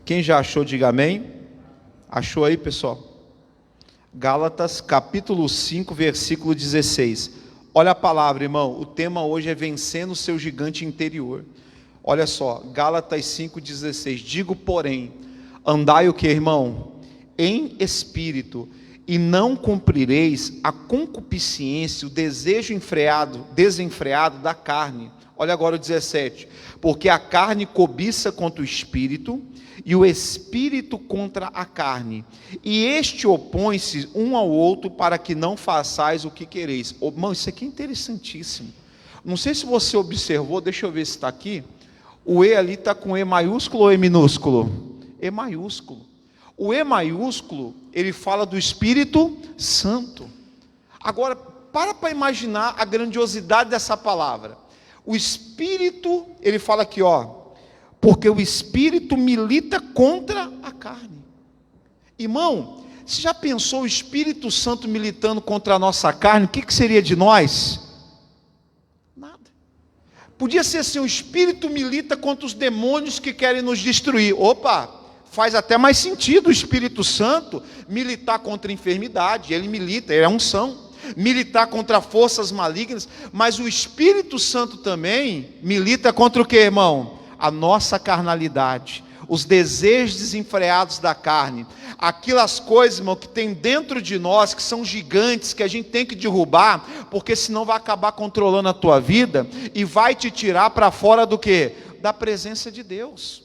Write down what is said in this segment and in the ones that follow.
Quem já achou, diga amém. Achou aí, pessoal? Gálatas capítulo 5, versículo 16. Olha a palavra, irmão. O tema hoje é vencendo o seu gigante interior. Olha só, Gálatas 5,16. Digo, porém, andai o que, irmão? Em espírito, e não cumprireis a concupiscência, o desejo desenfreado da carne. Olha agora o 17. Porque a carne cobiça contra o espírito, e o espírito contra a carne. E este opõe-se um ao outro, para que não façais o que quereis. Irmão, isso aqui é interessantíssimo. Não sei se você observou, deixa eu ver se está aqui. O E ali está com E maiúsculo ou E minúsculo? E maiúsculo. O E maiúsculo, ele fala do Espírito Santo. Agora, para imaginar a grandiosidade dessa palavra. O Espírito, ele fala aqui, ó. Porque o Espírito milita contra a carne. Irmão, você já pensou o Espírito Santo militando contra a nossa carne? O que seria de nós? Nada. Podia ser assim, o Espírito milita contra os demônios que querem nos destruir. Opa, faz até mais sentido o Espírito Santo militar contra a enfermidade. Ele milita, ele é unção. Militar contra forças malignas. Mas o Espírito Santo também milita contra o que, irmão? A nossa carnalidade, os desejos desenfreados da carne, aquelas coisas, irmão, que tem dentro de nós, que são gigantes, que a gente tem que derrubar, porque senão vai acabar controlando a tua vida, e vai te tirar para fora do quê? Da presença de Deus.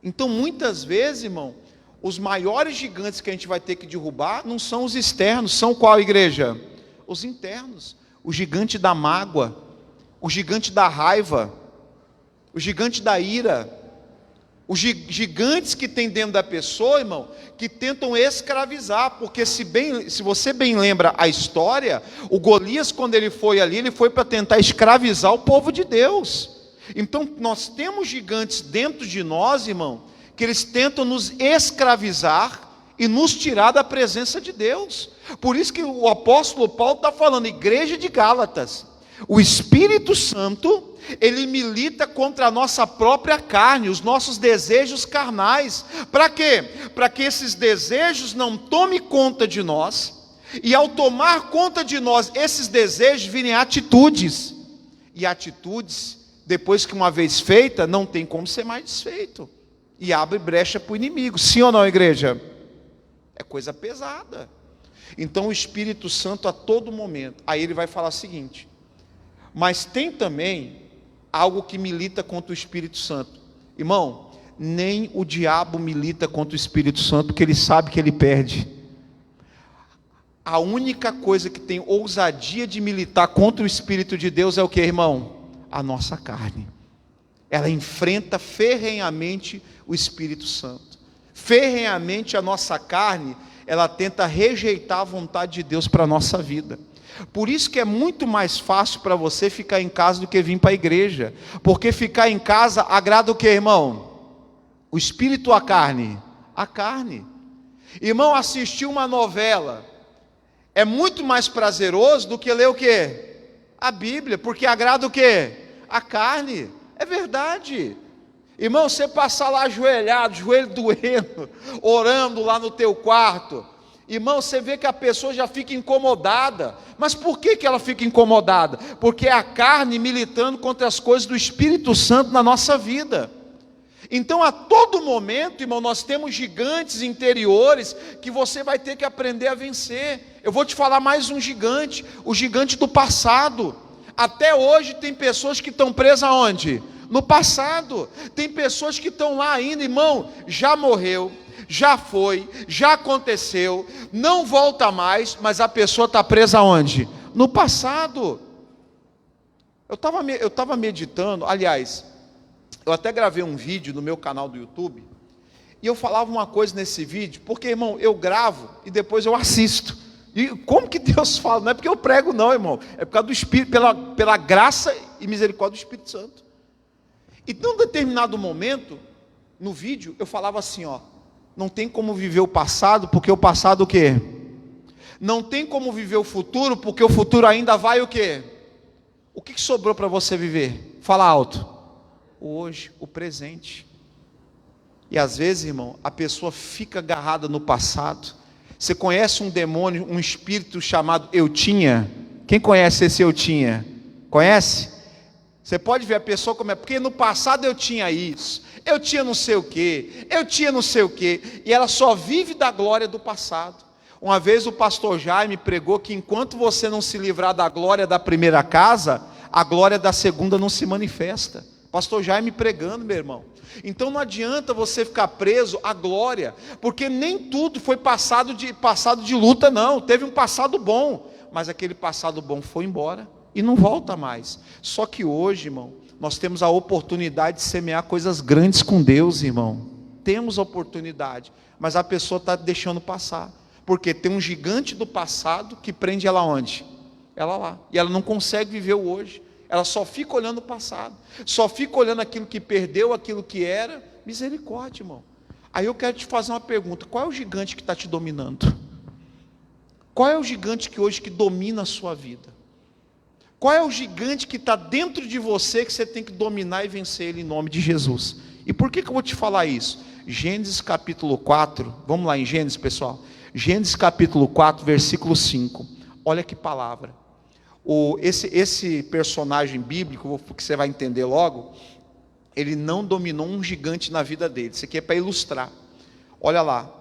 Então muitas vezes, irmão, os maiores gigantes que a gente vai ter que derrubar, não são os externos, são qual igreja? Os internos, o gigante da mágoa, o gigante da raiva, o gigante da ira, os gigantes que tem dentro da pessoa, irmão, que tentam escravizar, porque se você bem lembra a história, o Golias, quando ele foi ali, ele foi para tentar escravizar o povo de Deus. Então nós temos gigantes dentro de nós, irmão, que eles tentam nos escravizar e nos tirar da presença de Deus. Por isso que o apóstolo Paulo está falando, igreja de Gálatas, o Espírito Santo, ele milita contra a nossa própria carne, os nossos desejos carnais. Para quê? Para que esses desejos não tomem conta de nós, e ao tomar conta de nós, esses desejos virem atitudes, e atitudes, depois que uma vez feita, não tem como ser mais desfeito, e abre brecha para o inimigo. Sim ou não, igreja? É coisa pesada. Então o Espírito Santo a todo momento, aí ele vai falar o seguinte, mas tem também algo que milita contra o Espírito Santo. Irmão, nem o diabo milita contra o Espírito Santo, porque ele sabe que ele perde. A única coisa que tem ousadia de militar contra o Espírito de Deus é o que, irmão? A nossa carne. Ela enfrenta ferrenhamente o Espírito Santo. Ferrenhamente a nossa carne, ela tenta rejeitar a vontade de Deus para a nossa vida. Por isso que é muito mais fácil para você ficar em casa do que vir para a igreja. Porque ficar em casa agrada o que, irmão? O espírito ou a carne? A carne. Irmão, assistir uma novela é muito mais prazeroso do que ler o que? A Bíblia, porque agrada o que? A carne. É verdade. Irmão, você passar lá ajoelhado, joelho doendo, orando lá no teu quarto, irmão, você vê que a pessoa já fica incomodada. Mas por que ela fica incomodada? Porque é a carne militando contra as coisas do Espírito Santo na nossa vida. Então a todo momento, irmão, nós temos gigantes interiores que você vai ter que aprender a vencer. Eu vou te falar mais um gigante, o gigante do passado. Até hoje tem pessoas que estão presas aonde? No passado. Tem pessoas que estão lá ainda, irmão, já morreu, já foi, já aconteceu, não volta mais, mas a pessoa está presa aonde? No passado. Eu estava meditando, aliás, eu até gravei um vídeo no meu canal do YouTube, e eu falava uma coisa nesse vídeo, porque, irmão, eu gravo e depois eu assisto. E como que Deus fala? Não é porque eu prego não, irmão, é por causa do Espírito, pela graça e misericórdia do Espírito Santo. E num determinado momento, no vídeo, eu falava assim, ó, não tem como viver o passado, porque o passado o quê? Não tem como viver o futuro, porque o futuro ainda vai o quê? O que sobrou para você viver? Fala alto. O hoje, o presente. E às vezes, irmão, a pessoa fica agarrada no passado. Você conhece um demônio, um espírito chamado eu tinha? Quem conhece esse eu tinha? Conhece? Você pode ver a pessoa como é, porque no passado eu tinha isso, eu tinha não sei o que, eu tinha não sei o que, e ela só vive da glória do passado. Uma vez o pastor Jaime pregou que enquanto você não se livrar da glória da primeira casa, a glória da segunda não se manifesta. Pastor Jaime pregando, meu irmão. Então não adianta você ficar preso à glória, porque nem tudo foi passado de luta, não. Teve um passado bom, mas aquele passado bom foi embora e não volta mais. Só que hoje, irmão, nós temos a oportunidade de semear coisas grandes com Deus, irmão. Temos a oportunidade, mas a pessoa está deixando passar, porque tem um gigante do passado que prende ela onde? Ela lá, e ela não consegue viver o hoje. Ela só fica olhando o passado, só fica olhando aquilo que perdeu, aquilo que era. Misericórdia, irmão. Aí eu quero te fazer uma pergunta: qual é o gigante que está te dominando? Qual é o gigante que hoje que domina a sua vida? Qual é o gigante que está dentro de você que você tem que dominar e vencer ele em nome de Jesus? E por que eu vou te falar isso? Gênesis capítulo 4, vamos lá em Gênesis, pessoal. Gênesis capítulo 4, versículo 5. Olha que palavra. Esse personagem bíblico, que você vai entender logo, ele não dominou um gigante na vida dele. Isso aqui é para ilustrar. Olha lá,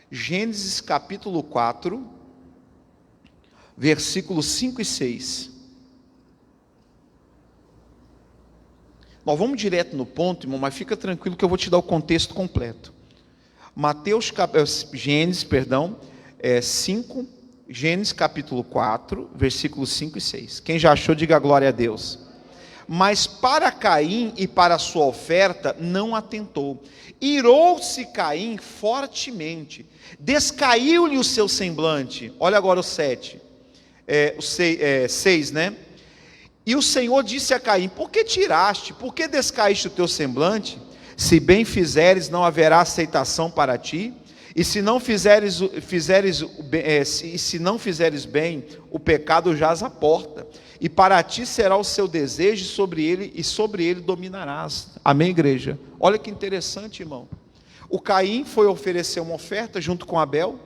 Gênesis capítulo 4, versículos 5 e 6. Nós vamos direto no ponto, irmão, mas fica tranquilo que eu vou te dar o contexto completo. Gênesis capítulo 4, versículos 5 e 6. Quem já achou, diga glória a Deus. Mas para Caim e para a sua oferta não atentou. Irou-se Caim fortemente, descaiu-lhe o seu semblante. Olha agora o 7, 6, né? E o Senhor disse a Caim: por que tiraste, por que descaíste o teu semblante? Se bem fizeres, não haverá aceitação para ti. E se não fizeres bem, o pecado jaz à porta, e para ti será o seu desejo sobre ele, e sobre ele dominarás. Amém, igreja? Olha que interessante, irmão. O Caim foi oferecer uma oferta junto com Abel.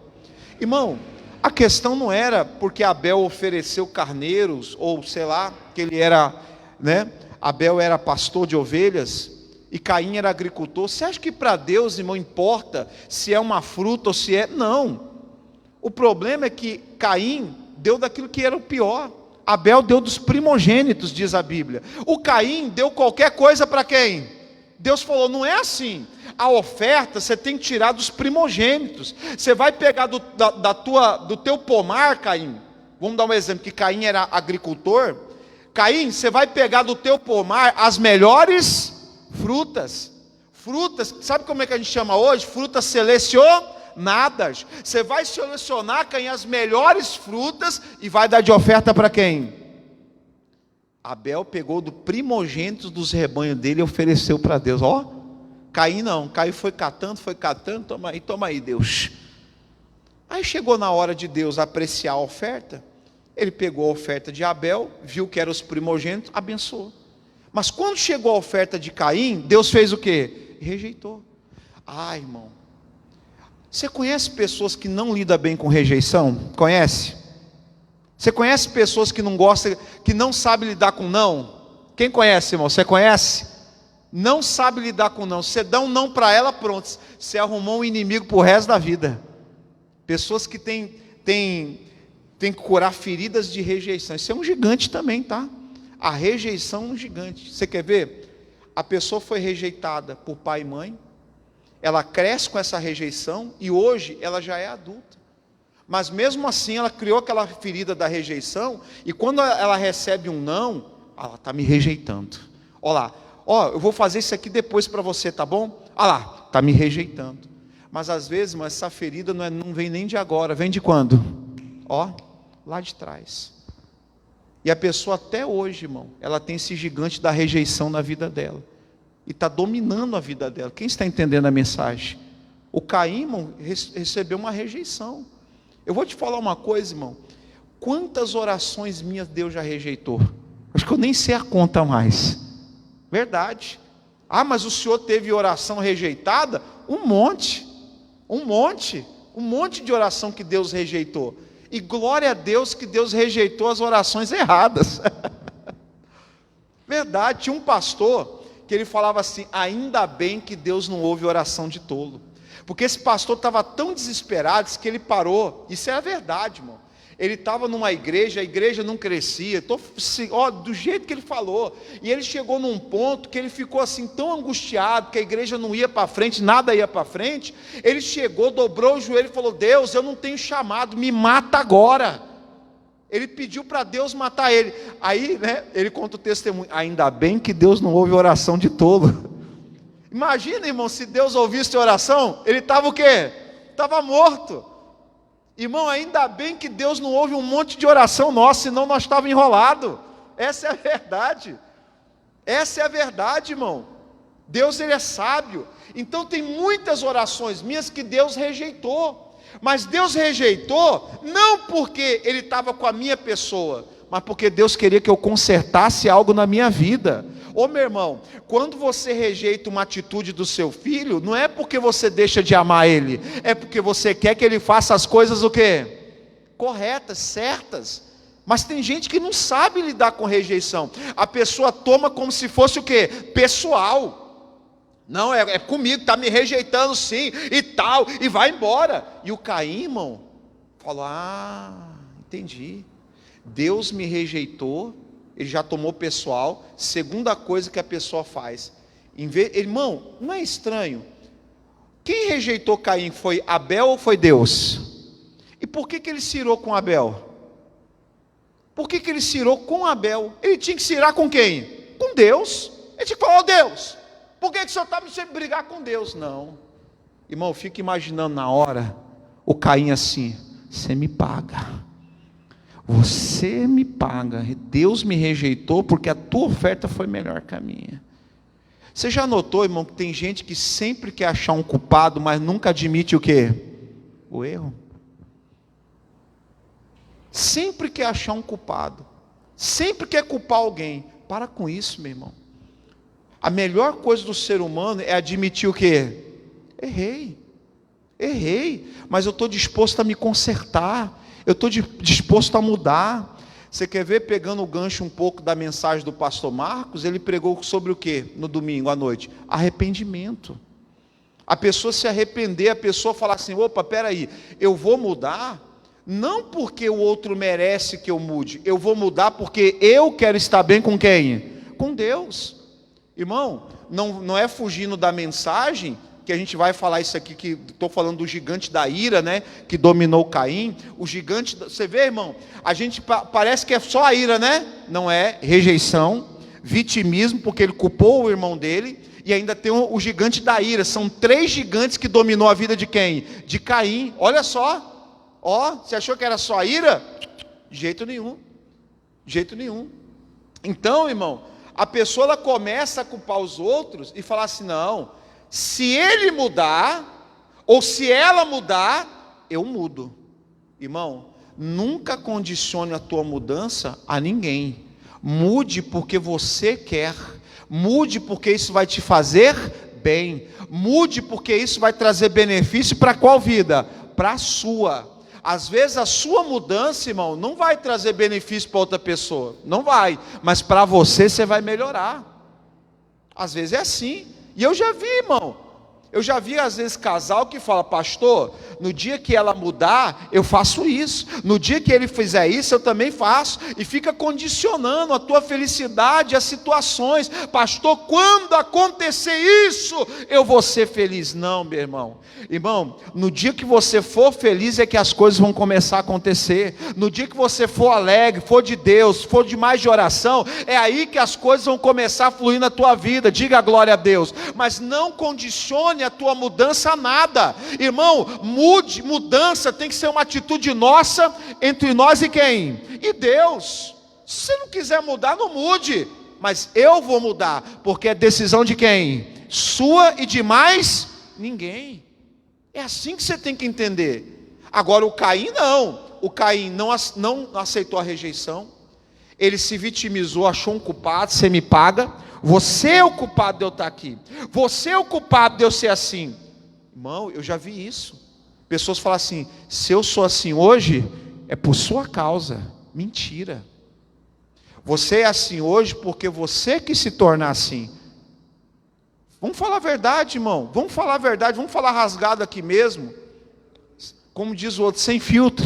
Irmão, a questão não era porque Abel ofereceu carneiros, ou sei lá, que ele era, né? Abel era pastor de ovelhas, e Caim era agricultor. Você acha que para Deus, irmão, importa se é uma fruta ou se é? Não. O problema é que Caim deu daquilo que era o pior. Abel deu dos primogênitos, diz a Bíblia. O Caim deu qualquer coisa para quem? Deus falou: não é assim. A oferta você tem que tirar dos primogênitos. Você vai pegar do teu pomar, Caim. Vamos dar um exemplo, que Caim era agricultor. Caim, você vai pegar do teu pomar as melhores frutas, sabe como é que a gente chama hoje? Frutas selecionadas. Você vai selecionar, Caim, as melhores frutas e vai dar de oferta para quem? Abel pegou do primogênito dos rebanhos dele e ofereceu para Deus. Ó, Caim não, Caim foi catando, toma aí Deus. Aí chegou na hora de Deus apreciar a oferta, ele pegou a oferta de Abel, viu que eram os primogênitos, abençoou. Mas quando chegou a oferta de Caim, Deus fez o quê? Rejeitou. Ah, irmão, você conhece pessoas que não lidam bem com rejeição? Conhece? Você conhece pessoas que não gostam, que não sabem lidar com não? Quem conhece, irmão? Você conhece? Não sabe lidar com não. Você dá um não para ela, pronto, você arrumou um inimigo para o resto da vida. Pessoas que têm que curar feridas de rejeição. Isso é um gigante também, tá? A rejeição é um gigante. Você quer ver? A pessoa foi rejeitada por pai e mãe, ela cresce com essa rejeição e hoje ela já é adulta. Mas mesmo assim ela criou aquela ferida da rejeição, e quando ela recebe um não, ela está me rejeitando. Olha lá, eu vou fazer isso aqui depois para você, tá bom? Olha lá, está me rejeitando. Mas às vezes, essa ferida não vem nem de agora, vem de quando? Lá de trás. E a pessoa até hoje, irmão, ela tem esse gigante da rejeição na vida dela. E está dominando a vida dela. Quem está entendendo a mensagem? O Caim, irmão, recebeu uma rejeição. Eu vou te falar uma coisa, irmão. Quantas orações minhas Deus já rejeitou? Acho que eu nem sei a conta mais. Verdade. Ah, mas o senhor teve oração rejeitada? Um monte de oração que Deus rejeitou. E glória a Deus que Deus rejeitou as orações erradas. Verdade, tinha um pastor que ele falava assim: ainda bem que Deus não ouve oração de tolo. Porque esse pastor estava tão desesperado que ele parou. Isso é a verdade, irmão. Ele estava numa igreja, a igreja não crescia, do jeito que ele falou. E ele chegou num ponto que ele ficou assim tão angustiado, que a igreja não ia para frente, nada ia para frente. Ele chegou, dobrou o joelho e falou: Deus, eu não tenho chamado, me mata agora. Ele pediu para Deus matar ele. Aí, ele conta o testemunho: ainda bem que Deus não ouve oração de tolo. Imagina, irmão, se Deus ouvisse a oração, ele estava o quê? Estava morto. Irmão, ainda bem que Deus não ouve um monte de oração nossa, senão nós estávamos enrolados. Essa é a verdade. Essa é a verdade, irmão. Deus, ele é sábio. Então tem muitas orações minhas que Deus rejeitou. Mas Deus rejeitou não porque ele estava com a minha pessoa, mas porque Deus queria que eu consertasse algo na minha vida. Ô meu irmão, quando você rejeita uma atitude do seu filho, não é porque você deixa de amar ele, é porque você quer que ele faça as coisas o quê? Corretas, certas. Mas tem gente que não sabe lidar com rejeição. A pessoa toma como se fosse o quê? Pessoal. Não, é comigo, está me rejeitando sim, e tal, e vai embora. E o Caim, irmão, falou: entendi. Deus me rejeitou. Ele já tomou pessoal. Segunda coisa que a pessoa faz, irmão, não é estranho? Quem rejeitou Caim foi Abel ou foi Deus? E por que ele se irou com Abel? Por que ele se irou com Abel? Ele tinha que se irar com quem? Com Deus. Ele tinha que falar: Deus, por que o senhor está me sempre brigar com Deus? Não, irmão, eu fico imaginando na hora o Caim assim: você me paga. Você me paga. Deus me rejeitou porque a tua oferta foi melhor que a minha. Você já notou, irmão, que tem gente que sempre quer achar um culpado, mas nunca admite o quê? O erro. Sempre quer achar um culpado, sempre quer culpar alguém. Para com isso, meu irmão. A melhor coisa do ser humano é admitir o quê? Errei, mas eu estou disposto a me consertar. Eu estou disposto a mudar. Você quer ver, pegando o gancho um pouco da mensagem do pastor Marcos, ele pregou sobre o quê? No domingo à noite? Arrependimento. A pessoa se arrepender, a pessoa falar assim: opa, peraí, eu vou mudar, não porque o outro merece que eu mude, eu vou mudar porque eu quero estar bem com quem? Com Deus. Irmão, não é fugindo da mensagem, que a gente vai falar isso aqui, que estou falando do gigante da ira, que dominou Caim. O gigante, você vê, irmão, a gente parece que é só a ira, não é? Rejeição, vitimismo, porque ele culpou o irmão dele, e ainda tem o gigante da ira. São 3 gigantes que dominou a vida de quem? De Caim. Olha só, você achou que era só a ira? De jeito nenhum, Então, irmão, a pessoa ela começa a culpar os outros e falar assim: não, se ele mudar, ou se ela mudar, eu mudo. Irmão, nunca condicione a tua mudança a ninguém. Mude porque você quer. Mude porque isso vai te fazer bem. Mude porque isso vai trazer benefício para qual vida? Para a sua. Às vezes a sua mudança, irmão, não vai trazer benefício para outra pessoa. Não vai. Mas para você vai melhorar. Às vezes é assim. E eu já vi, irmão, às vezes casal que fala: pastor, no dia que ela mudar, eu faço isso, no dia que ele fizer isso, eu também faço, e fica condicionando a tua felicidade, as situações. Pastor, quando acontecer isso, eu vou ser feliz. Não, meu irmão, no dia que você for feliz é que as coisas vão começar a acontecer. No dia que você for alegre, for de Deus, for de mais de oração, é aí que as coisas vão começar a fluir na tua vida. Diga glória a Deus. Mas não condicione a tua mudança a nada, irmão. Mudança tem que ser uma atitude nossa, entre nós e quem? E Deus. Se você não quiser mudar, não mude, mas eu vou mudar, porque é decisão de quem? Sua e de mais ninguém. É assim que você tem que entender. Agora o Caim não aceitou a rejeição, ele se vitimizou, achou um culpado: você me paga. Você é o culpado de eu estar aqui. Você é o culpado de eu ser assim. Irmão, eu já vi isso. Pessoas falam assim: se eu sou assim hoje, é por sua causa. Mentira. Você é assim hoje porque você quis se tornar assim. Vamos falar a verdade, irmão. Vamos falar a verdade. Vamos falar rasgado aqui mesmo. Como diz o outro, sem filtro.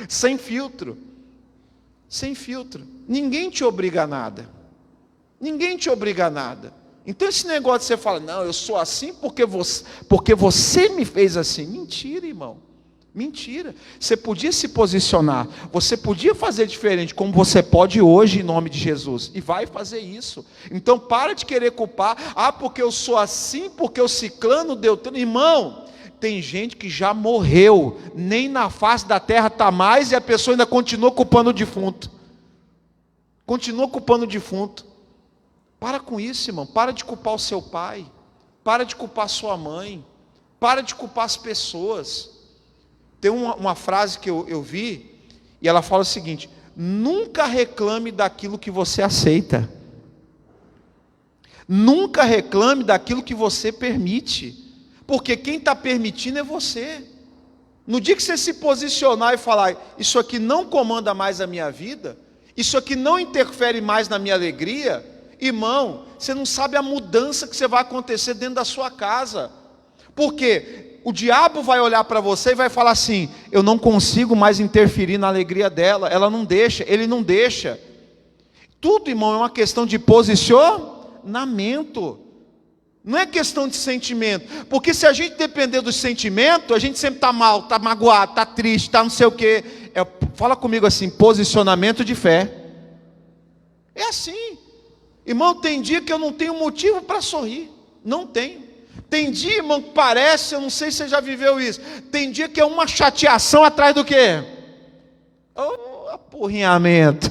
Sem filtro. Sem filtro. Ninguém te obriga a nada. Ninguém te obriga a nada. Então esse negócio de você fala: não, eu sou assim porque você me fez assim. Mentira, irmão. Mentira. Você podia se posicionar, você podia fazer diferente, como você pode hoje em nome de Jesus, e vai fazer isso. Então para de querer culpar: ah, porque eu sou assim, porque o ciclano deu tanto. Irmão, tem gente que já morreu, nem na face da terra está mais, e a pessoa ainda continua culpando o defunto. Continua culpando o defunto. Para com isso, irmão. Para de culpar o seu pai, para de culpar sua mãe, para de culpar as pessoas. Tem uma frase que eu vi, e ela fala o seguinte: nunca reclame daquilo que você aceita. Nunca reclame daquilo que você permite. Porque quem está permitindo é você. No dia que você se posicionar e falar: isso aqui não comanda mais a minha vida, isso aqui não interfere mais na minha alegria, irmão, você não sabe a mudança que você vai acontecer dentro da sua casa. Por quê? O diabo vai olhar para você e vai falar assim: eu não consigo mais interferir na alegria dela, ela não deixa, ele não deixa. Tudo, irmão, é uma questão de posicionamento. Não é questão de sentimento. Porque se a gente depender do sentimento, a gente sempre está mal, está magoado, está triste, está não sei o quê. Fala comigo assim: posicionamento de fé. É assim. Irmão, tem dia que eu não tenho motivo para sorrir. Não tenho. Tem dia, irmão, que parece, eu não sei se você já viveu isso, tem dia que é uma chateação atrás do quê? Apurrinhamento.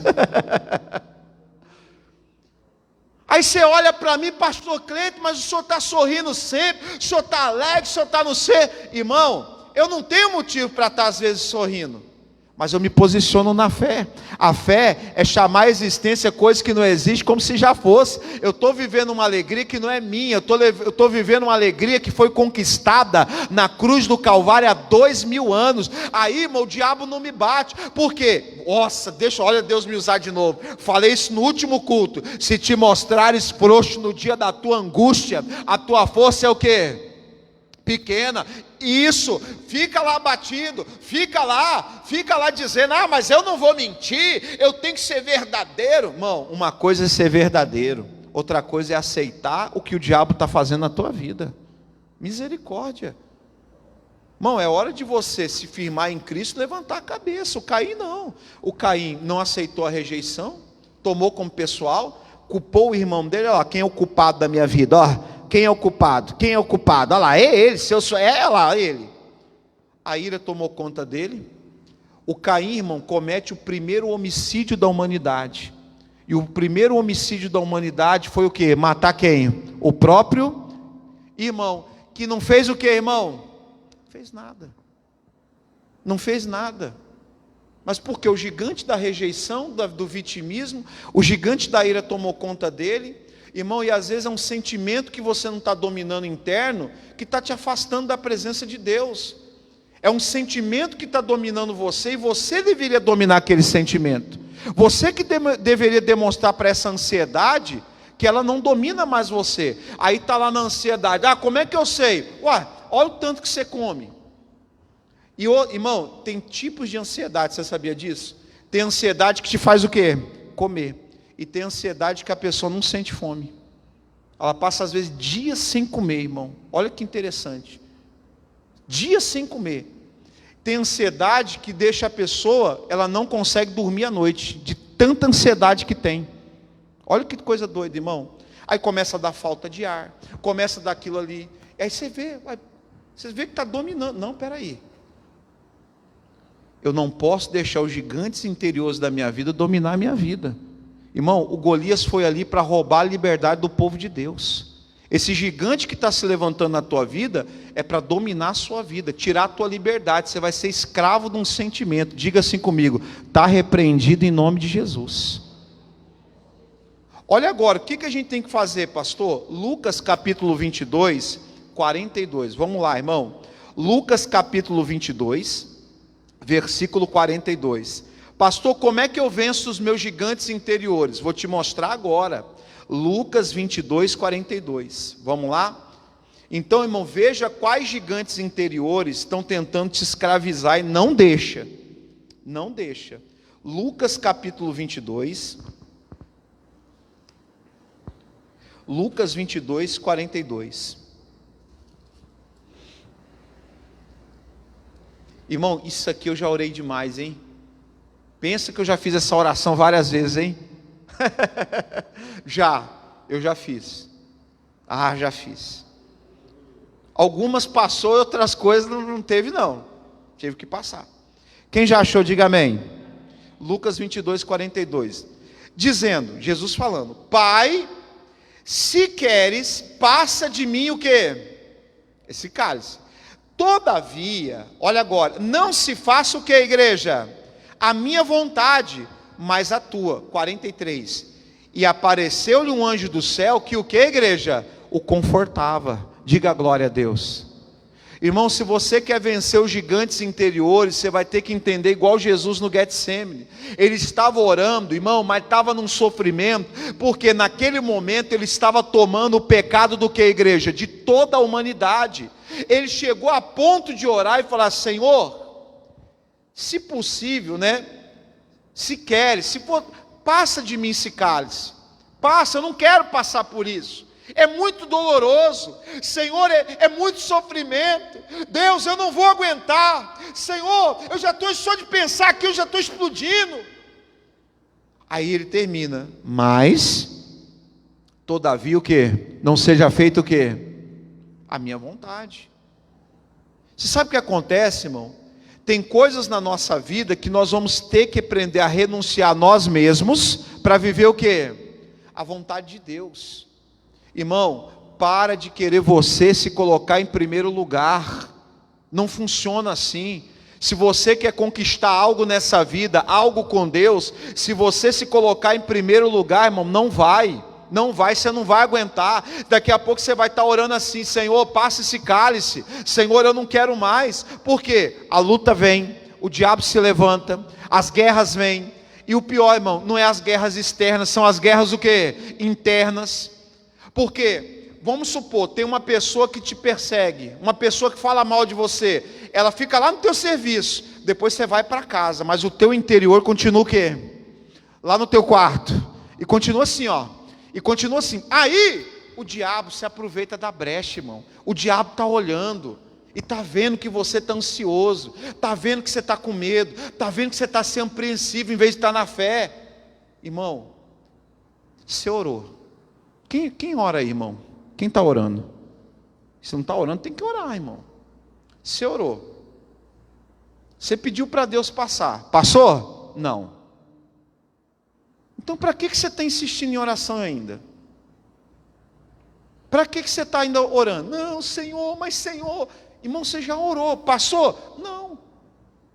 Aí você olha para mim: pastor Cleito, mas o senhor está sorrindo sempre, o senhor está alegre, o senhor está no ser. Irmão, eu não tenho motivo para estar às vezes sorrindo, mas eu me posiciono na fé. A fé é chamar a existência coisa que não existe como se já fosse. Eu estou vivendo uma alegria que não é minha, eu estou vivendo uma alegria que foi conquistada na cruz do Calvário há 2000 anos. Aí, irmão, o diabo não me bate. Por quê? Nossa, olha Deus me usar de novo. Falei isso no último culto: se te mostrares frouxo no dia da tua angústia, a tua força é o quê? Pequena. Isso, fica lá abatido, fica lá dizendo: ah, mas eu não vou mentir, eu tenho que ser verdadeiro. Irmão, uma coisa é ser verdadeiro, outra coisa é aceitar o que o diabo está fazendo na tua vida. Misericórdia. Irmão, é hora de você se firmar em Cristo e levantar a cabeça. O Caim não aceitou a rejeição, tomou como pessoal, culpou o irmão dele. Ó, quem é o culpado da minha vida? Ó, quem é o culpado? Quem é o culpado? Olha lá, é ele, se eu sou, é lá, ele. A ira tomou conta dele. O Caim, irmão, comete o primeiro homicídio da humanidade. E o primeiro homicídio da humanidade foi o quê? Matar quem? O próprio irmão. Que não fez o quê, irmão? Não fez nada. Não fez nada. Mas porque o gigante da rejeição, do vitimismo, o gigante da ira tomou conta dele. Irmão, e às vezes é um sentimento que você não está dominando interno, que está te afastando da presença de Deus. É um sentimento que está dominando você, e você deveria dominar aquele sentimento. Você que deveria demonstrar para essa ansiedade que ela não domina mais você. Aí está lá na ansiedade: ah, como é que eu sei? Ué, olha o tanto que você come. E, irmão, tem tipos de ansiedade, você sabia disso? Tem ansiedade que te faz o quê? Comer. E tem ansiedade que a pessoa não sente fome. Ela passa às vezes dias sem comer, irmão. Olha que interessante. Dias sem comer. Tem ansiedade que deixa a pessoa, ela não consegue dormir à noite, de tanta ansiedade que tem. Olha que coisa doida, irmão. Aí começa a dar falta de ar, começa a dar aquilo ali. Aí você vê que está dominando. Não, peraí. Eu não posso deixar os gigantes interiores da minha vida dominar a minha vida. Irmão, o Golias foi ali para roubar a liberdade do povo de Deus. Esse gigante que está se levantando na tua vida é para dominar a sua vida, tirar a tua liberdade. Você vai ser escravo de um sentimento. Diga assim comigo: está repreendido em nome de Jesus. Olha agora, o que a gente tem que fazer, pastor? Lucas capítulo 22, 42. Vamos lá, irmão. Lucas capítulo 22, versículo 42. Pastor, como é que eu venço os meus gigantes interiores? Vou te mostrar agora. Lucas 22, 42. Vamos lá? Então, irmão, veja quais gigantes interiores estão tentando te escravizar e não deixa. Não deixa. Lucas capítulo 22. Lucas 22, 42. Irmão, isso aqui eu já orei demais, hein? Pensa que eu já fiz essa oração várias vezes, hein? Eu já fiz. Já fiz. Algumas passou e outras coisas não teve não. Tive que passar. Quem já achou, diga amém. Lucas 22, 42. Dizendo, Jesus falando: Pai, se queres, passa de mim o quê? Esse cálice. Todavia, olha agora, não se faça o que, igreja? A minha vontade, mas a tua. 43. E apareceu-lhe um anjo do céu que o que, igreja? O confortava. Diga glória a Deus. Irmão, se você quer vencer os gigantes interiores, você vai ter que entender igual Jesus no Getsemane. Ele estava orando, irmão, mas estava num sofrimento, porque naquele momento ele estava tomando o pecado do que, igreja? De toda a humanidade. Ele chegou a ponto de orar e falar: Senhor, se possível, né? Se queres, se for, passa de mim esse cálice. Passa, eu não quero passar por isso. É muito doloroso, Senhor, é muito sofrimento. Deus, eu não vou aguentar. Senhor, eu já estou, só de pensar aqui, eu já estou explodindo. Aí ele termina: mas, todavia o que? Não seja feito o que? A minha vontade. Você sabe o que acontece, irmão? Tem coisas na nossa vida que nós vamos ter que aprender a renunciar a nós mesmos, para viver o que? A vontade de Deus. Irmão, para de querer você se colocar em primeiro lugar. Não funciona assim. Se você quer conquistar algo nessa vida, algo com Deus, se você se colocar em primeiro lugar, irmão, não vai, você não vai aguentar. Daqui a pouco você vai estar orando assim: Senhor, passa esse cálice. Senhor, eu não quero mais. Por quê? A luta vem, o diabo se levanta, as guerras vêm. E o pior, irmão, não é as guerras externas, são as guerras o quê? Internas. Porque, vamos supor, tem uma pessoa que te persegue, uma pessoa que fala mal de você, ela fica lá no teu serviço, depois você vai para casa, mas o teu interior continua o quê? Lá no teu quarto, e continua assim, e continua assim. Aí, o diabo se aproveita da brecha, irmão. O diabo está olhando, e está vendo que você está ansioso, está vendo que você está com medo, está vendo que você está sendo apreensivo, em vez de estar na fé. Irmão, você orou. Quem ora aí, irmão? Quem está orando? Se não está orando, tem que orar, irmão. Você orou. Você pediu para Deus passar. Passou? Não. Então para que você está insistindo em oração ainda? Para que você está ainda orando? Não, Senhor, mas Senhor. Irmão, você já orou. Passou? Não.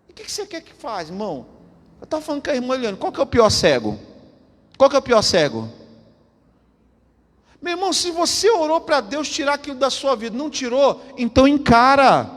E o que você quer que faz, irmão? Eu estava falando com a irmã Eliane. Qual que é o pior cego? Qual que é o pior cego? Meu irmão, se você orou para Deus tirar aquilo da sua vida, não tirou, então encara.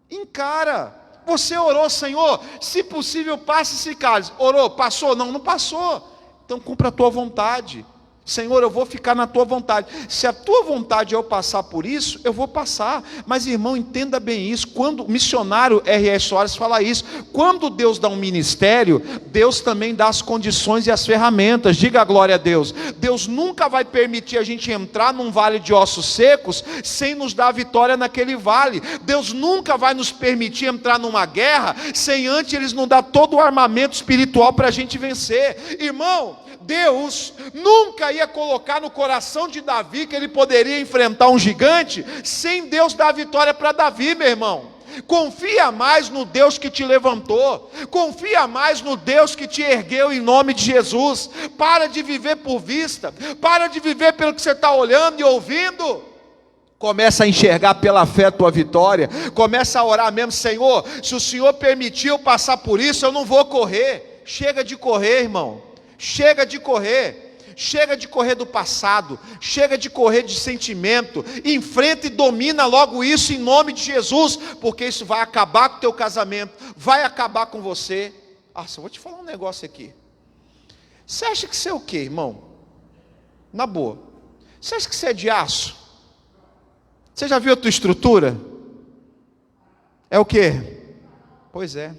Encara. Você orou: Senhor, se possível, passe esse cálice. Orou, passou? Não, não passou. Então cumpra a tua vontade. Senhor, eu vou ficar na tua vontade. Se a tua vontade é eu passar por isso, eu vou passar. Mas, irmão, entenda bem isso. Quando o missionário R.S. Soares fala isso, quando Deus dá um ministério, Deus também dá as condições e as ferramentas. Diga a glória a Deus. Deus nunca vai permitir a gente entrar num vale de ossos secos sem nos dar a vitória naquele vale. Deus nunca vai nos permitir entrar numa guerra sem antes Ele nos dar todo o armamento espiritual para a gente vencer. Irmão, Deus nunca ia colocar no coração de Davi que ele poderia enfrentar um gigante sem Deus dar a vitória para Davi, meu irmão. Confia mais no Deus que te levantou, confia mais no Deus que te ergueu em nome de Jesus. Para de viver por vista, para de viver pelo que você está olhando e ouvindo. Começa a enxergar pela fé a tua vitória, começa a orar mesmo: Senhor, se o Senhor permitiu passar por isso, eu não vou correr. Chega de correr, irmão. Chega de correr. chega de correr do passado, chega de correr de sentimento, enfrenta e domina logo isso em nome de Jesus, porque isso vai acabar com o teu casamento, vai acabar com você. Só vou te falar um negócio aqui. Você acha que você é o quê, irmão? Na boa, você acha que você é de aço? Você já viu a tua estrutura? É o quê? Pois é.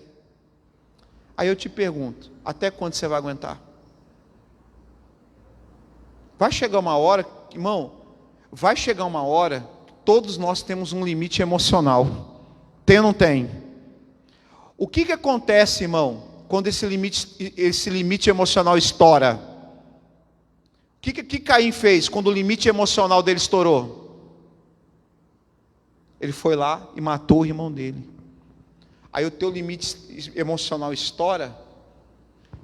Aí eu te pergunto, até quando você vai aguentar? Vai chegar uma hora, irmão, vai chegar uma hora, todos nós temos um limite emocional. Tem ou não tem? O que acontece, irmão, quando esse limite emocional estoura? O que Caim fez quando o limite emocional dele estourou? Ele foi lá e matou o irmão dele. Aí o teu limite emocional estoura,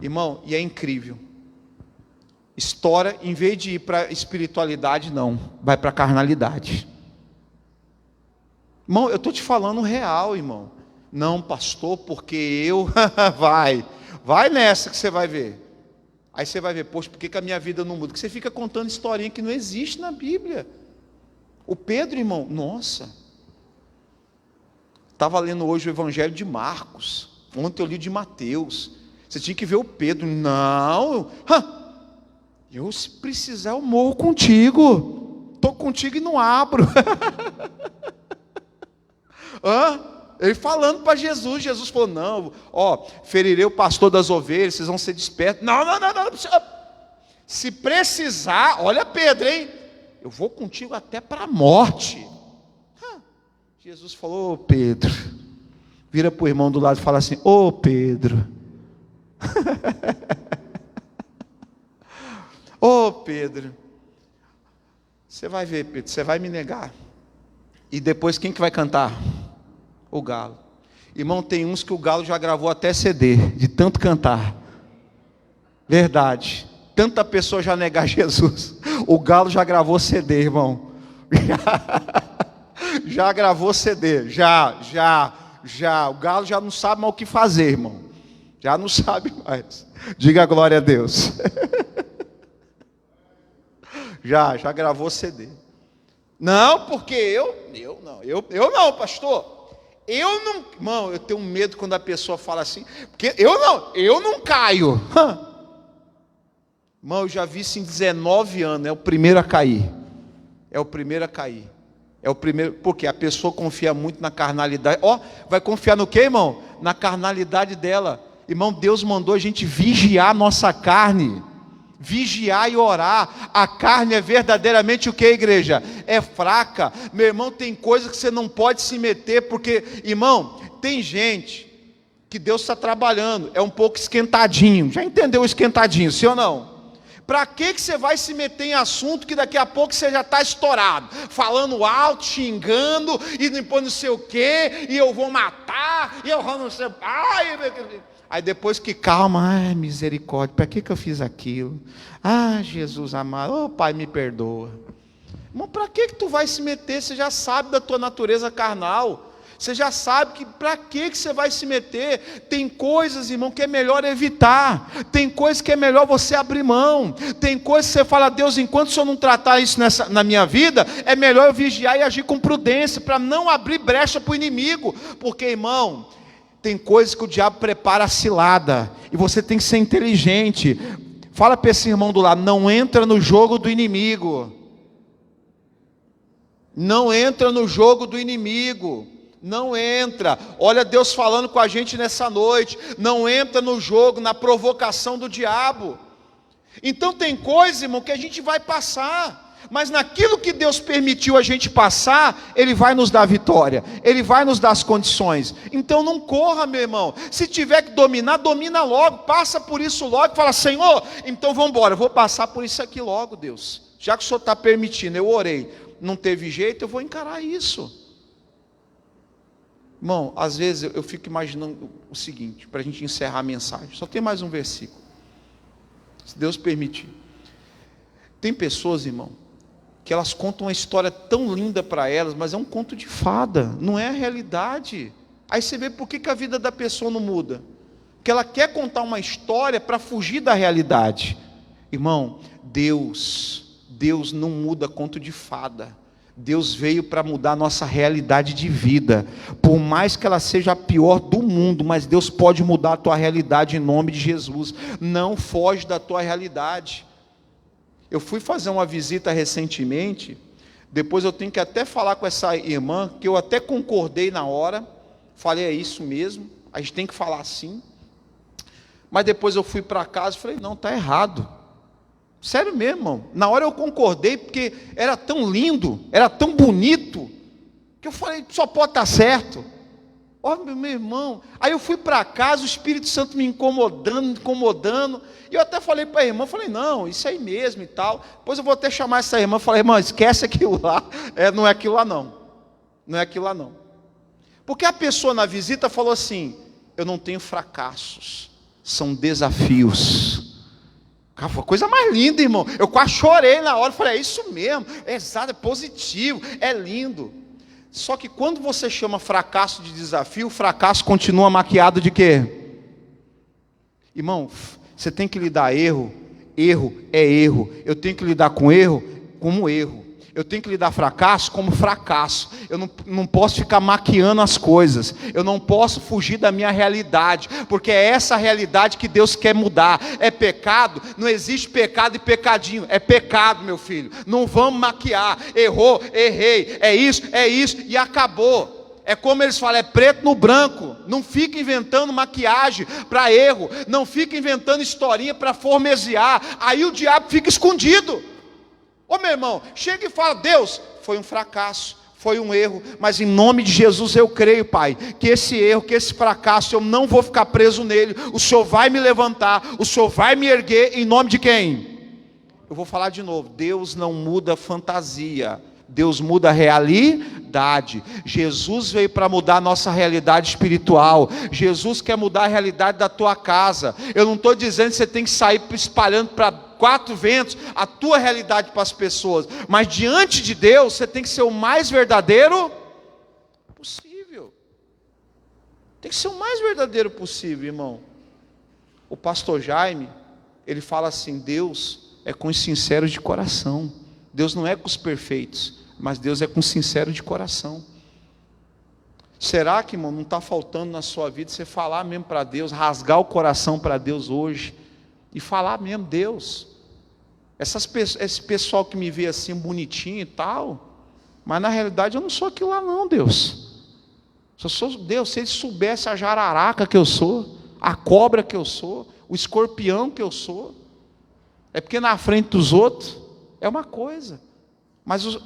irmão, e é incrível. Estoura, em vez de ir para a espiritualidade, não, vai para a carnalidade. Irmão, eu estou te falando real, irmão. Não, pastor, porque eu... vai nessa que você vai ver. Aí você vai ver, poxa, por que a minha vida não muda? Porque você fica contando historinha que não existe na Bíblia. O Pedro, irmão, nossa... Estava lendo hoje o Evangelho de Marcos. Ontem eu li de Mateus. Você tinha que ver o Pedro. Não, eu se precisar eu morro contigo. Estou contigo e não abro. Ele falando para Jesus. Jesus falou, não, ferirei o pastor das ovelhas, vocês vão ser despertos. Não. Se precisar, olha Pedro, hein? Eu vou contigo até para a morte. Jesus falou, Pedro, vira para o irmão do lado e fala assim, Pedro, Pedro, você vai ver, Pedro, você vai me negar, e depois quem que vai cantar? O galo. Irmão, tem uns que o galo já gravou até CD, de tanto cantar, verdade, tanta pessoa já negar Jesus, o galo já gravou CD, irmão, já gravou CD, já, o galo já não sabe mais o que fazer, irmão, já não sabe mais, diga glória a Deus, já gravou CD, não, porque eu não, pastor, irmão, eu tenho medo quando a pessoa fala assim, porque eu não caio, irmão, eu já vi isso em 19 anos, é o primeiro a cair, porque a pessoa confia muito na carnalidade. Vai confiar no quê, irmão? Na carnalidade dela. Irmão, Deus mandou a gente vigiar a nossa carne, vigiar e orar. A carne é verdadeiramente o que, igreja? É fraca. Meu irmão, tem coisa que você não pode se meter, porque, irmão, tem gente que Deus está trabalhando, é um pouco esquentadinho. Já entendeu o esquentadinho, sim ou não? Para que você vai se meter em assunto que daqui a pouco você já está estourado, falando alto, xingando, e depois não sei o que, e eu vou matar, e eu vou não sei, aí depois que calma, misericórdia, para que eu fiz aquilo? Jesus amado, Pai me perdoa. Irmão, para que tu vai se meter? Você já sabe da tua natureza carnal. Você já sabe que para que você vai se meter? Tem coisas, irmão, que é melhor evitar. Tem coisas que é melhor você abrir mão. Tem coisas que você fala, Deus, enquanto o Senhor não tratar isso na minha vida, é melhor eu vigiar e agir com prudência, para não abrir brecha para o inimigo. Porque, irmão, tem coisas que o diabo prepara a cilada, e você tem que ser inteligente. Fala para esse irmão do lado, não entra no jogo do inimigo. Não entra no jogo do inimigo. Não entra, olha Deus falando com a gente nessa noite, não entra no jogo, na provocação do diabo. Então tem coisa, irmão, que a gente vai passar, mas naquilo que Deus permitiu a gente passar, Ele vai nos dar vitória, Ele vai nos dar as condições. Então não corra, meu irmão, se tiver que dominar, domina logo, passa por isso logo, fala, Senhor, então vamos embora, eu vou passar por isso aqui logo, Deus, já que o Senhor está permitindo, eu orei, não teve jeito, eu vou encarar isso. Irmão, às vezes eu fico imaginando o seguinte, para a gente encerrar a mensagem, só tem mais um versículo, se Deus permitir. Tem pessoas, irmão, que elas contam uma história tão linda para elas, mas é um conto de fada, não é a realidade. Aí você vê por que a vida da pessoa não muda, porque ela quer contar uma história para fugir da realidade. Irmão, Deus não muda conto de fada. Deus veio para mudar a nossa realidade de vida, por mais que ela seja a pior do mundo, mas Deus pode mudar a tua realidade em nome de Jesus. Não foge da tua realidade. Eu fui fazer uma visita recentemente, depois eu tenho que até falar com essa irmã, que eu até concordei na hora, falei, é isso mesmo, a gente tem que falar assim, mas depois eu fui para casa e falei, não, está errado. Sério mesmo, irmão. Na hora eu concordei, porque era tão lindo, era tão bonito, que eu falei, só pode estar certo. Ó, meu irmão. Aí eu fui para casa, o Espírito Santo me incomodando. E eu até falei para a irmã, falei, não, isso aí mesmo e tal. Depois eu vou até chamar essa irmã, falei, irmã, esquece aquilo lá. Não é aquilo lá não. Não é aquilo lá não. Porque a pessoa na visita falou assim, eu não tenho fracassos, são desafios. Foi a coisa mais linda, irmão. Eu quase chorei na hora. Falei, é isso mesmo. É exato, é positivo, é lindo. Só que quando você chama fracasso de desafio, o fracasso continua maquiado de quê? Irmão, você tem que lidar erro. Erro é erro. Eu tenho que lidar com erro como erro. Eu tenho que lidar fracasso como fracasso. Eu não posso ficar maquiando as coisas. Eu não posso fugir da minha realidade, porque é essa realidade que Deus quer mudar. É pecado? Não existe pecado e pecadinho. É pecado, meu filho. Não vamos maquiar. Errou, errei. É isso e acabou. É como eles falam, é preto no branco. Não fica inventando maquiagem para erro. Não fica inventando historinha para formesear. Aí o diabo fica escondido. Ô meu irmão, chega e fala, Deus, foi um fracasso, foi um erro, mas em nome de Jesus eu creio, Pai, que esse erro, que esse fracasso, eu não vou ficar preso nele, o Senhor vai me levantar, o Senhor vai me erguer, em nome de quem? Eu vou falar de novo, Deus não muda fantasia, Deus muda a realidade. Jesus veio para mudar a nossa realidade espiritual. Jesus quer mudar a realidade da tua casa. Eu não estou dizendo que você tem que sair espalhando para 4 ventos a tua realidade para as pessoas, mas diante de Deus você tem que ser o mais verdadeiro possível. Tem que ser o mais verdadeiro possível, irmão. O pastor Jaime, ele fala assim, Deus é com os sinceros de coração. Deus não é com os perfeitos, mas Deus é com os sinceros de coração. Será que, irmão, não está faltando na sua vida você falar mesmo para Deus, rasgar o coração para Deus hoje e falar mesmo, Deus, esse pessoal que me vê assim bonitinho e tal, mas na realidade eu não sou aquilo lá não, Deus. Eu sou Deus, se eles soubessem a jararaca que eu sou, a cobra que eu sou, o escorpião que eu sou, é porque na frente dos outros é uma coisa, mas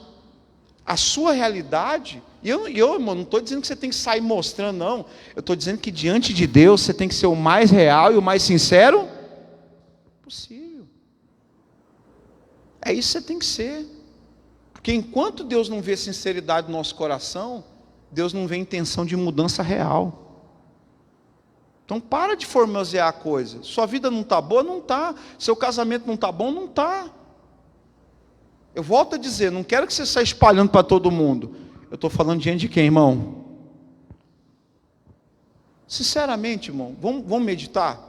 a sua realidade, e eu irmão, não estou dizendo que você tem que sair mostrando, não, eu estou dizendo que diante de Deus você tem que ser o mais real e o mais sincero possível. É isso que você tem que ser, porque enquanto Deus não vê sinceridade no nosso coração, Deus não vê intenção de mudança real. Então para de formosear a coisa. Sua vida não está boa? Não está. Seu casamento não está bom? Não está. Eu volto a dizer, não quero que você saia espalhando para todo mundo. Eu estou falando diante de quem, irmão? Sinceramente, irmão, vamos meditar.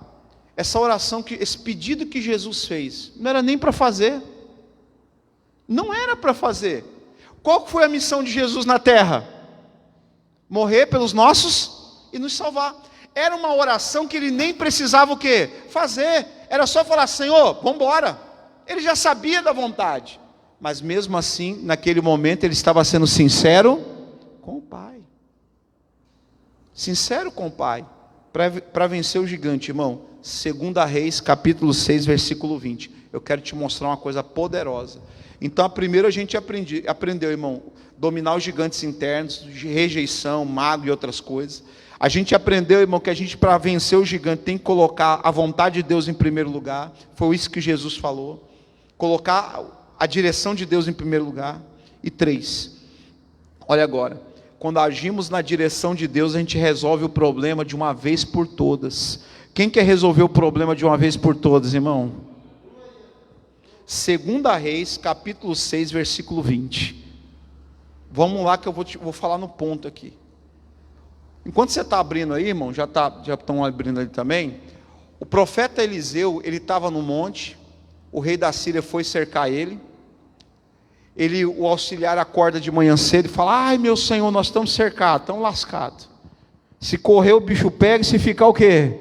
Essa oração, esse pedido que Jesus fez, não era nem para fazer. Não era para fazer. Qual foi a missão de Jesus na terra? Morrer pelos nossos e nos salvar. Era uma oração que ele nem precisava o quê? Fazer. Era só falar, Senhor, vamos embora. Ele já sabia da vontade. Mas mesmo assim, naquele momento, ele estava sendo sincero com o Pai. Sincero com o Pai. Para vencer o gigante, irmão. 2 Reis, capítulo 6, versículo 20. Eu quero te mostrar uma coisa poderosa. Então, primeiro a gente aprendeu, irmão, dominar os gigantes internos, de rejeição, mago e outras coisas. A gente aprendeu, irmão, que a gente, para vencer o gigante, tem que colocar a vontade de Deus em primeiro lugar. Foi isso que Jesus falou. Colocar a direção de Deus em primeiro lugar. E 3, olha agora, quando agimos na direção de Deus, a gente resolve o problema de uma vez por todas. Quem quer resolver o problema de uma vez por todas, irmão? 2 Reis, capítulo 6, versículo 20. Vamos lá que eu vou falar no ponto aqui. Enquanto você está abrindo aí, irmão, já estão abrindo ali também. O profeta Eliseu, ele estava no monte, O rei da Síria foi cercar ele. O auxiliar acorda de manhã cedo e fala: ai meu senhor, nós estamos cercados, estamos lascados. Se correr o bicho pega, e se ficar o quê?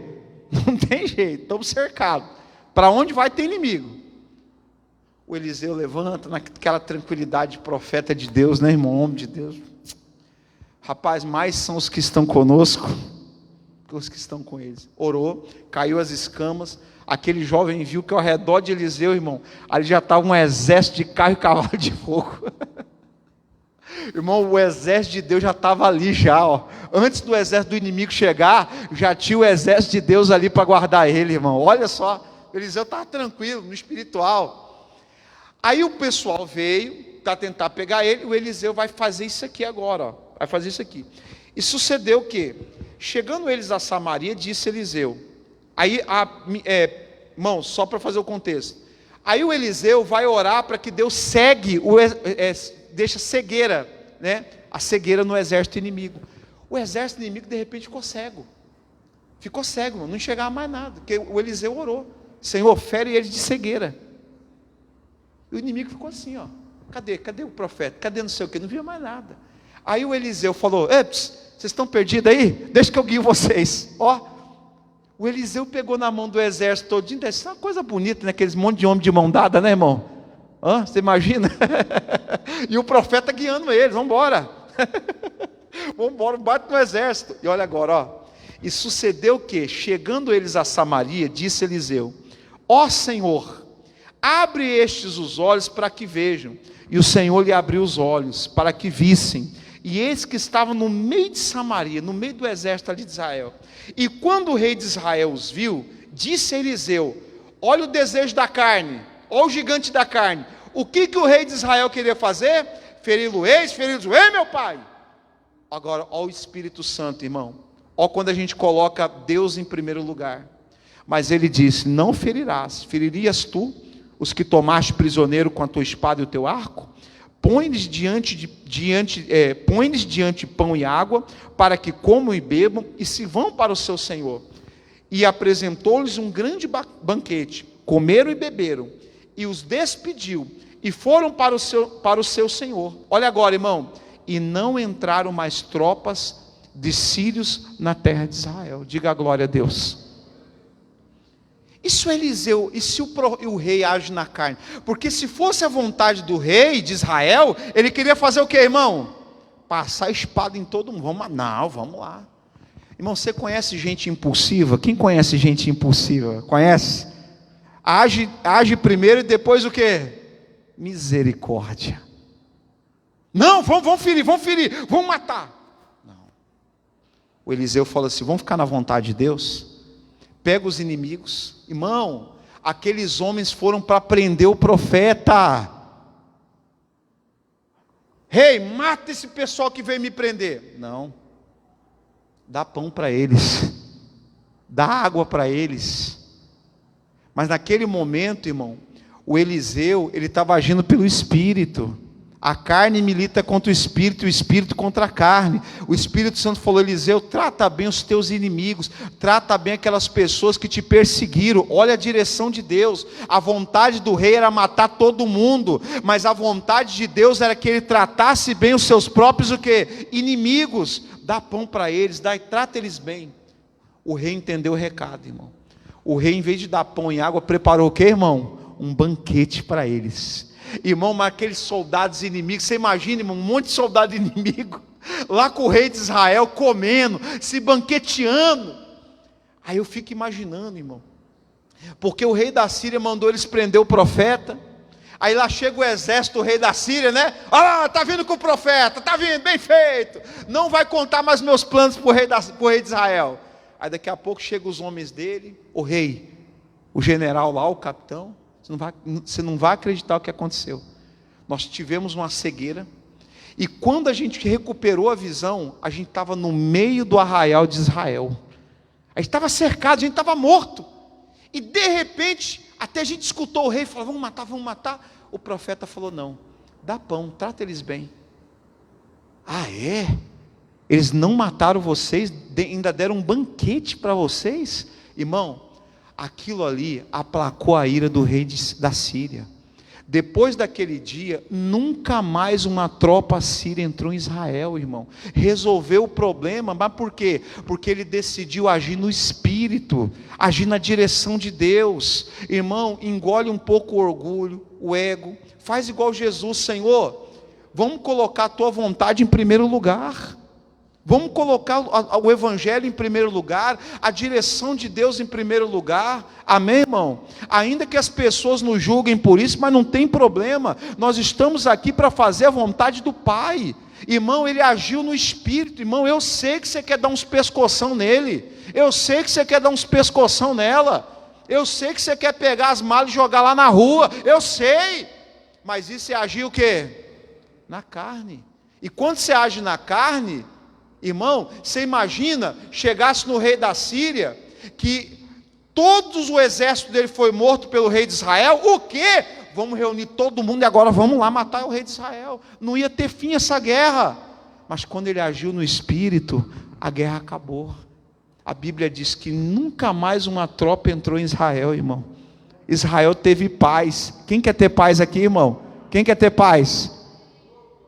Não tem jeito, estamos cercados. Para onde vai ter inimigo? O Eliseu levanta naquela tranquilidade de profeta de Deus, né, irmão? Homem de Deus. Rapaz, mais são os que estão conosco que os que estão com eles. Orou, caiu as escamas. Aquele jovem viu que ao redor de Eliseu, irmão, ali já estava um exército de carro e cavalo de fogo. Irmão, o exército de Deus já estava ali já, ó. Antes do exército do inimigo chegar, já tinha o exército de Deus ali para guardar ele, irmão. Olha só, Eliseu estava tranquilo, no espiritual. Aí o pessoal veio para tentar pegar ele, o Eliseu vai fazer isso aqui agora, ó. Vai fazer isso aqui. E sucedeu o quê? Chegando eles a Samaria, disse Eliseu. Aí, irmão, só para fazer o contexto. Aí o Eliseu vai orar para que Deus deixa cegueira, né? A cegueira no exército inimigo. O exército inimigo de repente ficou cego. Ficou cego, não enxergava mais nada. Porque o Eliseu orou: Senhor, fere eles de cegueira. E o inimigo ficou assim, ó. Cadê o profeta? Cadê não sei o que? Não via mais nada. Aí o Eliseu falou: vocês estão perdidos aí? Deixa que eu guio vocês. Ó. O Eliseu pegou na mão do exército todinho. Deve ser uma coisa bonita, né? Aqueles monte de homem de mão dada, né, irmão? Você imagina? E o profeta guiando eles: vamos embora. Vamos embora, bate no exército. E olha agora, ó. E sucedeu o quê? Chegando eles a Samaria, disse Eliseu: ó Senhor, abre estes os olhos para que vejam. E o Senhor lhe abriu os olhos para que vissem. E eis que estavam no meio de Samaria, no meio do exército ali de Israel. E quando o rei de Israel os viu, disse a Eliseu: olha o desejo da carne, olha o gigante da carne. O que o rei de Israel queria fazer? Feri-lo-eis, meu pai. Agora, olha o Espírito Santo, irmão. Olha quando a gente coloca Deus em primeiro lugar. Mas ele disse: não ferirás. Feririas tu os que tomaste prisioneiro com a tua espada e o teu arco? Põe-lhes diante pão e água, para que comam e bebam, e se vão para o seu senhor. E apresentou-lhes um grande banquete. Comeram e beberam, e os despediu, e foram para o seu senhor. Olha agora, irmão. E não entraram mais tropas de sírios na terra de Israel. Diga a glória a Deus. Isso é Eliseu. E se o rei age na carne? Porque se fosse a vontade do rei de Israel, ele queria fazer o que, irmão? Passar a espada em todo mundo. Vamos lá. Irmão, você conhece gente impulsiva? Quem conhece gente impulsiva? Conhece? Age primeiro e depois o que? Misericórdia. Não, vamos ferir, vamos matar. Não. O Eliseu fala assim: vamos ficar na vontade de Deus? Pega os inimigos. Irmão, aqueles homens foram para prender o profeta. Rei, mata esse pessoal que veio me prender. Não. Dá pão para eles. Dá água para eles. Mas naquele momento, irmão, o Eliseu, ele estava agindo pelo Espírito. A carne milita contra o Espírito contra a carne. O Espírito Santo falou: Eliseu, trata bem os teus inimigos, trata bem aquelas pessoas que te perseguiram. Olha a direção de Deus. A vontade do rei era matar todo mundo, mas a vontade de Deus era que ele tratasse bem os seus próprios inimigos. Dá pão para eles, trata eles bem. O rei entendeu o recado, irmão. O rei, em vez de dar pão e água, preparou o que, irmão? Um banquete para eles. Irmão, mas aqueles soldados inimigos, você imagina, irmão, um monte de soldado inimigo, lá com o rei de Israel, comendo, se banqueteando. Aí eu fico imaginando, irmão, porque o rei da Síria mandou eles prender o profeta. Aí lá chega o exército do rei da Síria, né? Olha lá, está vindo com o profeta, está vindo, bem feito. Não vai contar mais meus planos para o rei de Israel. Aí daqui a pouco chegam os homens dele, o rei, o general lá, o capitão. Você não vai acreditar o que aconteceu. Nós tivemos uma cegueira, e quando a gente recuperou a visão, a gente estava no meio do arraial de Israel. A gente estava cercado, a gente estava morto. E de repente, até a gente escutou o rei falar: vamos matar. O profeta falou: não, dá pão, trata eles bem. Ah, é? Eles não mataram vocês, ainda deram um banquete para vocês? Irmão, aquilo ali aplacou a ira do rei da Síria. Depois daquele dia, nunca mais uma tropa síria entrou em Israel, irmão. Resolveu o problema, mas por quê? Porque ele decidiu agir no Espírito, agir na direção de Deus. Irmão, engole um pouco o orgulho, o ego, faz igual Jesus. Senhor, vamos colocar a tua vontade em primeiro lugar. Vamos colocar o Evangelho em primeiro lugar, a direção de Deus em primeiro lugar, amém, irmão? Ainda que as pessoas nos julguem por isso, mas não tem problema, nós estamos aqui para fazer a vontade do Pai. Irmão, ele agiu no Espírito. Irmão, eu sei que você quer dar uns pescoção nele, eu sei que você quer dar uns pescoção nela, eu sei que você quer pegar as malas e jogar lá na rua, eu sei, mas isso é agir o quê? Na carne. E quando você age na carne, irmão, você imagina, chegasse no rei da Síria, que o exército dele foi morto pelo rei de Israel, o quê? Vamos reunir todo mundo e agora vamos lá matar o rei de Israel. Não ia ter fim essa guerra. Mas quando ele agiu no Espírito, a guerra acabou. A Bíblia diz que nunca mais uma tropa entrou em Israel, irmão. Israel teve paz. Quem quer ter paz aqui, irmão? Quem quer ter paz?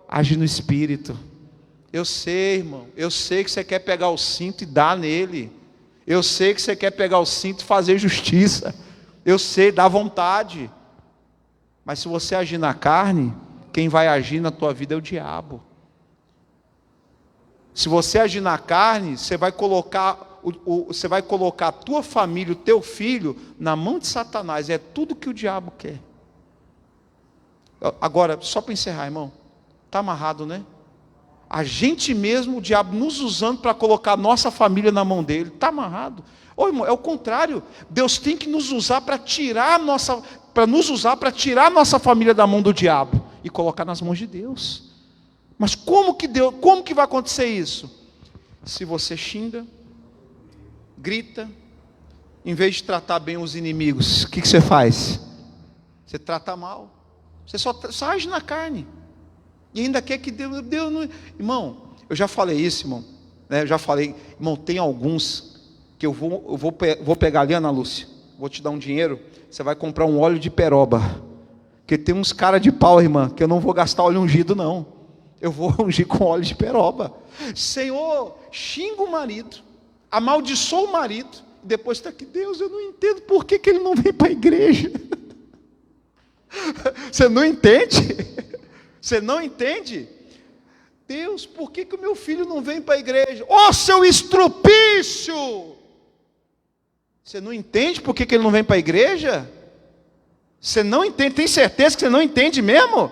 Age no Espírito. Eu sei, irmão, eu sei que você quer pegar o cinto e dar nele, eu sei que você quer pegar o cinto e fazer justiça, eu sei, dá vontade, mas se você agir na carne, quem vai agir na tua vida é o diabo. Se você agir na carne, você vai colocar a tua família, o teu filho, na mão de Satanás, é tudo que o diabo quer. Agora, só para encerrar, irmão, está amarrado, né? A gente mesmo, o diabo nos usando para colocar a nossa família na mão dele, está amarrado. Ô, irmão, é o contrário, Deus tem que nos usar para tirar a nossa família da mão do diabo e colocar nas mãos de Deus. Mas como que vai acontecer isso? Se você xinga, grita, em vez de tratar bem os inimigos, o que você faz? Você trata mal, você só age na carne. E ainda quer que Deus não... Irmão, eu já falei isso, irmão, né? Eu já falei, irmão, tem alguns que eu vou pegar ali, Ana Lúcia, vou te dar um dinheiro, você vai comprar um óleo de peroba, porque tem uns cara de pau, irmã, que eu não vou gastar óleo ungido não, eu vou ungir com óleo de peroba. Senhor, xinga o marido, amaldiçoa o marido, e depois está aqui, Deus, eu não entendo por que ele não vem para a igreja. Você não entende? Você não entende? Deus, por que o meu filho não vem para a igreja? Ô, seu estrupício! Você não entende por que ele não vem para a igreja? Você não entende? Tem certeza que você não entende mesmo?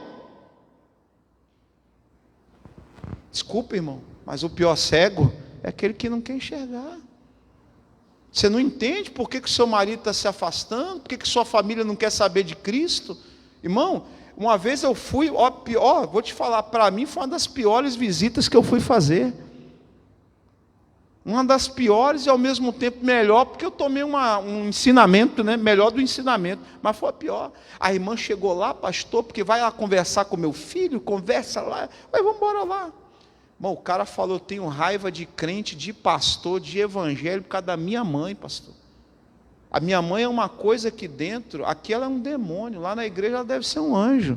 Desculpa, irmão, mas o pior cego é aquele que não quer enxergar. Você não entende por que o seu marido está se afastando? Por que sua família não quer saber de Cristo? Irmão, uma vez eu fui, vou te falar, para mim foi uma das piores visitas que eu fui fazer. Uma das piores e ao mesmo tempo melhor, porque eu tomei um ensinamento, né? Melhor do ensinamento, mas foi a pior. A irmã chegou lá, pastor, porque vai lá conversar com meu filho, conversa lá, vamos embora lá. Bom, o cara falou, eu tenho raiva de crente, de pastor, de evangelho, por causa da minha mãe, pastor. A minha mãe é uma coisa aqui dentro, aqui ela é um demônio, lá na igreja ela deve ser um anjo.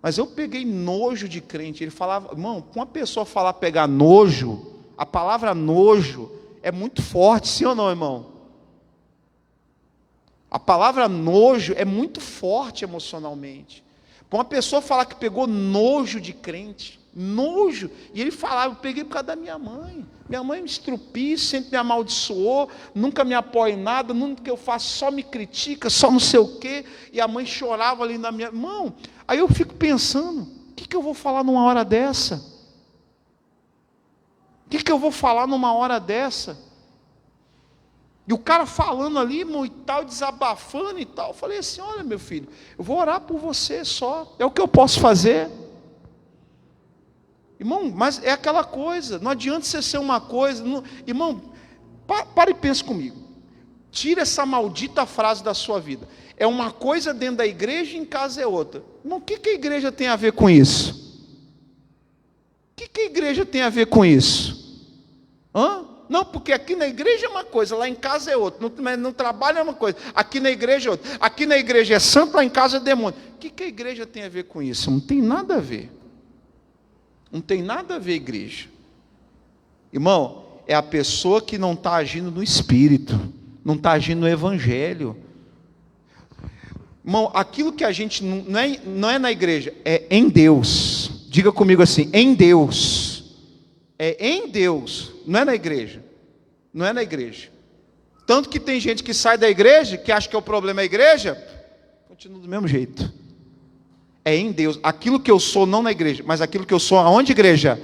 Mas eu peguei nojo de crente. Ele falava, irmão, com uma pessoa falar pegar nojo, a palavra nojo é muito forte, sim ou não, irmão? A palavra nojo é muito forte emocionalmente. Para uma pessoa falar que pegou nojo de crente, nojo, e ele falava, eu peguei por causa da minha mãe me estrupia, sempre me amaldiçoou, nunca me apoia em nada, nunca que eu faço só me critica, só não sei o quê, e a mãe chorava ali na minha mão. Aí eu fico pensando, o que eu vou falar numa hora dessa? O que eu vou falar numa hora dessa? E o cara falando ali, irmão, e tal, desabafando e tal, eu falei assim, olha meu filho, eu vou orar por você só, é o que eu posso fazer. Irmão, mas é aquela coisa, não adianta você ser uma coisa, não, irmão, para e pensa comigo, tira essa maldita frase da sua vida, é uma coisa dentro da igreja e em casa é outra. Irmão, o que a igreja tem a ver com isso? O que a igreja tem a ver com isso? Não, porque aqui na igreja é uma coisa, lá em casa é outra. No trabalho é uma coisa, aqui na igreja é outra. Aqui na igreja é santo, lá em casa é demônio. O que a igreja tem a ver com isso? Não tem nada a ver. Não tem nada a ver, igreja. Irmão, é a pessoa que não está agindo no Espírito, não está agindo no Evangelho. Irmão, aquilo que a gente não é na igreja, é em Deus. Diga comigo assim, em Deus. É em Deus, não é na igreja. Não é na igreja. Tanto que tem gente que sai da igreja, que acha que o problema é a igreja, continua do mesmo jeito. É em Deus. Aquilo que eu sou, não na igreja, mas aquilo que eu sou, aonde, igreja?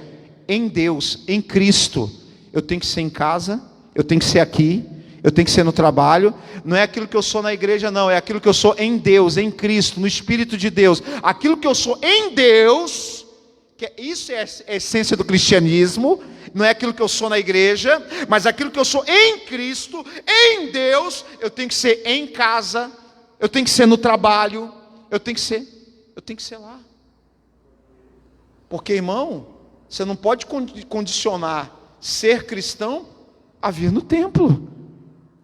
Em Deus, em Cristo. Eu tenho que ser em casa, eu tenho que ser aqui, eu tenho que ser no trabalho. Não é aquilo que eu sou na igreja, não. É aquilo que eu sou em Deus, em Cristo, no Espírito de Deus. Aquilo que eu sou em Deus, isso é a essência do cristianismo. Não é aquilo que eu sou na igreja, mas aquilo que eu sou em Cristo, em Deus. Eu tenho que ser em casa, eu tenho que ser no trabalho, eu tenho que ser lá. Porque, irmão, você não pode condicionar ser cristão a vir no templo.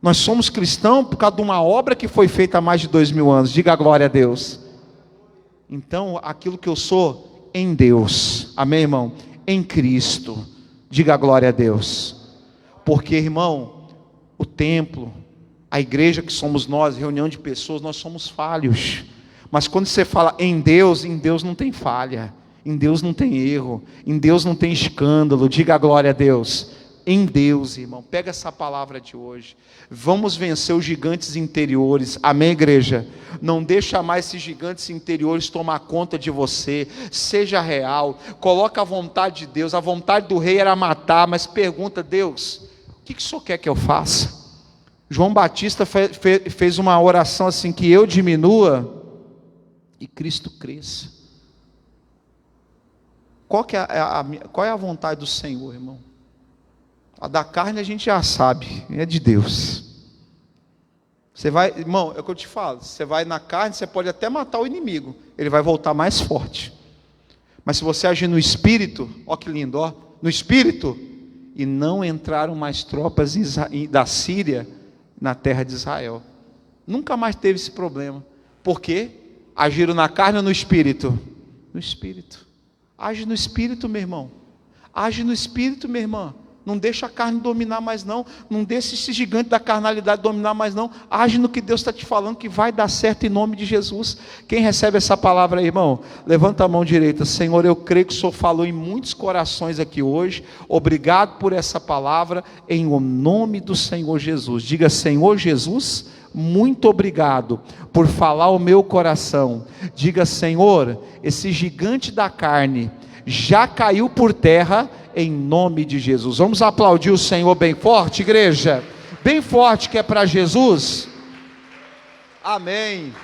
Nós somos cristãos por causa de uma obra que foi feita há mais de 2000 anos. Diga a glória a Deus. Então, aquilo que eu sou em Deus, amém, irmão? Em Cristo. Diga a glória a Deus. Porque, irmão, o templo, a igreja que somos nós, reunião de pessoas, nós somos falhos. Mas quando você fala em Deus não tem falha. Em Deus não tem erro, em Deus não tem escândalo. Diga a glória a Deus. Em Deus, irmão, pega essa palavra de hoje. Vamos vencer os gigantes interiores, amém, igreja? Não deixa mais esses gigantes interiores tomar conta de você. Seja real, coloca a vontade de Deus. A vontade do rei era matar, mas pergunta: Deus, o que o Senhor quer que eu faça? João Batista fez uma oração assim: que eu diminua e Cristo cresça. Qual é a vontade do Senhor, irmão? A da carne a gente já sabe, é de Deus. Você vai, irmão, é o que eu te falo, você vai na carne, você pode até matar o inimigo, ele vai voltar mais forte. Mas se você agir no Espírito, ó que lindo, ó, no Espírito, e não entraram mais tropas da Síria na terra de Israel. Nunca mais teve esse problema. Por quê? Agiram na carne ou no Espírito? No Espírito. Age no Espírito, meu irmão. Age no Espírito, minha irmã. Não deixa a carne dominar mais não. Não deixa esse gigante da carnalidade dominar mais não. Age no que Deus está te falando, que vai dar certo em nome de Jesus. Quem recebe essa palavra aí, irmão? Levanta a mão direita. Senhor, eu creio que o Senhor falou em muitos corações aqui hoje. Obrigado por essa palavra, em nome do Senhor Jesus. Diga: Senhor Jesus, muito obrigado por falar o meu coração. Diga: Senhor, esse gigante da carne já caiu por terra, em nome de Jesus. Vamos aplaudir o Senhor bem forte, igreja? Bem forte, que é para Jesus. Amém.